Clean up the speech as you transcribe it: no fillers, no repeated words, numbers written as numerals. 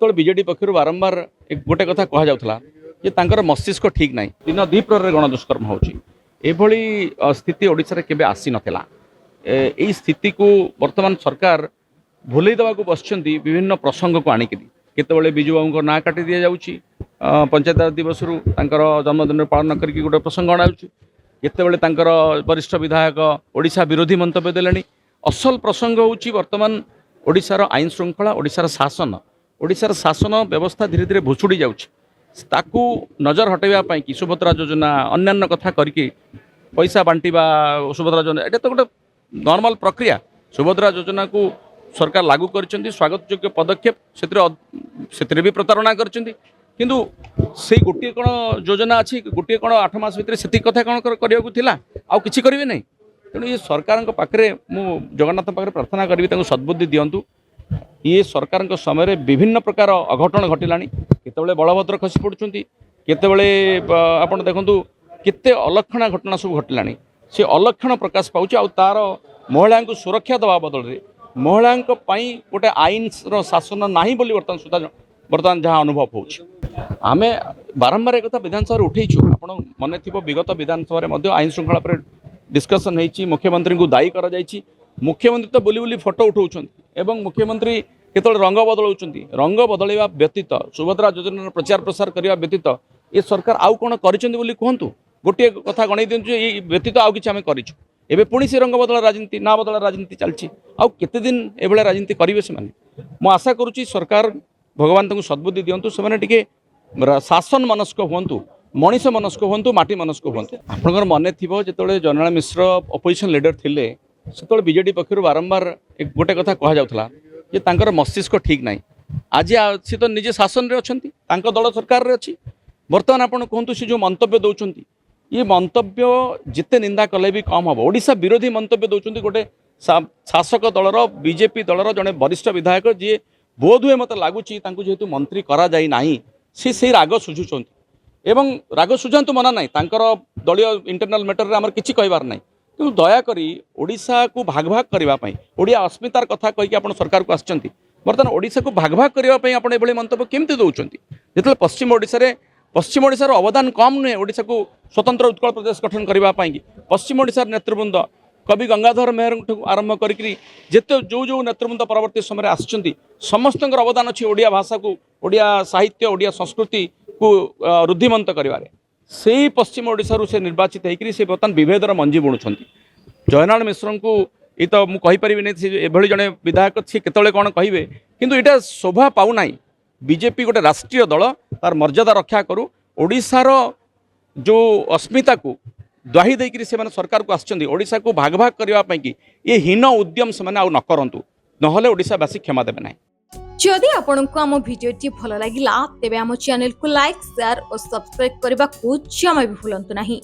से बीजेडी पक्षर बारंबार एक गोटे कथा कह जाउथला जे तांकर मस्तिष्क ठीक नाही दिन दीप्रहर गणदुष्कर्म होची एभली स्थिति ओडिसा रे केबे आसी नथिला एई स्थिति को वर्तमान सरकार भूलै देवा को बसचंती विभिन्न प्रसंग को आनिक केतबेले बिजू बाबू ना काटी दिया जाउची पंचायत दिवस रु तांकर जन्मदिन पालन करके गोटे प्रसंग अणाउची केतबेले तांकर वरिष्ठ विधायक ओडिशा विरोधी मंतव्य देलेनी असल प्रसंग होची वर्तमान ओडिशार आईन श्रृंखला ओडिशार शासन व्यवस्था धीरे धीरे भुसुड़ी जाउची ताकू नजर हटेबा पई कि सुभद्रा योजना अन्यान्य कथा करके पैसा बांटिबा सुभद्रा योजना एटा तो गोटे नॉर्मल प्रक्रिया सुभद्रा योजना को सरकार लागू करछंती स्वागत योग्य पदक्षेप सेतिरे भी प्रतारणा करछंती किंतु से गोटे कोन योजना अछि गोटे कोन 8 मास भितर सेति कथा कोन करिया को थिला आ किछि करिवे नै तेणु ये सरकार पाखे मु जगन्नाथ पाखे प्रार्थना करी सद्बुद्धि दिंतु ये सरकार समय विभिन्न प्रकार अघटन घटिलानी केतबेले बलभद्र खसी पड़ुछंती केतबेले आपण देखंतु केते अलक्षणा घटना सब घटिलानी से अलक्षण प्रकाश पाउछ आ तार महिला को सुरक्षा दवा बदल रे महिला गोटे आईन शासन नाही बोली वर्तमान जहाँ अनुभव होउछ आमे बारंबार एक विधानसभा उठेइछु आपण मने थिबो विगत विधानसभा आईन श्रृंखला पर डिस्कसन होइछि मुख्यमंत्री को दायी करा जाइछि मुख्यमंत्री तो बुली बुली फोटो उठाउछंती एवं मुख्यमंत्री केतल रंग बदलाउछंती रंग बदलैवा व्यतीत सुभद्रा योजना प्रचार प्रसार करने व्यतीत ये सरकार आउ कोन करिछंती बोली कहंतु गोटे कथा गणै दिंतु ये व्यतीत आउ किछि आमे करिछु एबे पुणी से रंग बदला राजनीति ना बदला राजनीति चलछि आउ केते दिन एबळे राजनीति करिवे से माने मु आशा करूछि सरकार भगवान तंकु सद्बुद्धि दियंतु से माने टिके शासन मनस्क हुंतु मनीष मनस्क हुंतु माटी मनस्क हुंतु आपनकर मने थिबो जेतळे जनरल मिश्र अपोजिशन लीडर थिले सेतळे बीजेडी पक्षर बारंबार एक गोटे कथा कह जाउथला जे तांकर मस्तिष्क ठीक नाही आज सी तो निजे शासन रे अछंती तांको दल सरकार रे अछि वर्तमान आपण कहंतु से जो मंतव्य दउछंती ये मंतव्य जिते निंदा कले भी कम हम ओडिशा विरोधी मंतव्य दउछंती गोटे शासक दलर बीजेपी दलर जने वरिष्ठ विधायक जी बोध हुए मत लगुच जेहेतु मंत्री करा जाई नाही से राग सुझुचंती एवं राग सुझातु मना ना तांकर दलीय इंटरनल मैटर रे हमर किछि कहबार नाही कि दयाकोरी ओडिशा को भाग भाग करने ओडिया अस्मितार कथा कहीकि आप सरकार को आसचंती बर्तमान ओडिशा को भाग भाग करने आप एभली मंतव्य केमती दौरान जिते पश्चिम ओडिशार अवदान कम नुहे ओडिशा को स्वतंत्र उत्कल प्रदेश गठन करने पश्चिम ओडिशार नेतृवृंद कवि गंगाधर मेहर आरंभ करी जिते जो जो नेतृवृंद परवर्ती समय आसचंती समस्त अवदान अच्छी ओडिया भाषा को ओडिया साहित्य ओडिया संस्कृति को रुद्धिमंत करिवारे से पश्चिम ओडिशारू से निर्वाचित होकर से बर्तमान विभेदर मंजी बुणुंट जयनारायण मिश्र को ये तो मुझे कहीपरि नहीं जड़े विधायक सी केतले कौन कहे किंतु यहाँ शोभा पाऊना बीजेपी गोटे राष्ट्रीय दल तार मर्यादा रक्षा करू ओडिशार जो अस्मिता को द्वाही देकर से सरकार को आसचंदी ओडिशा को भाग भाग करने की ये हीन उद्यम से न करंतु नहले ओडिशावासी क्षमा देवे ना जदि आपंक आम भिडी भल लगा तेब आम चैनल को लाइक शेयर और सब्सक्राइब करने को जमा भी भूलु नहीं।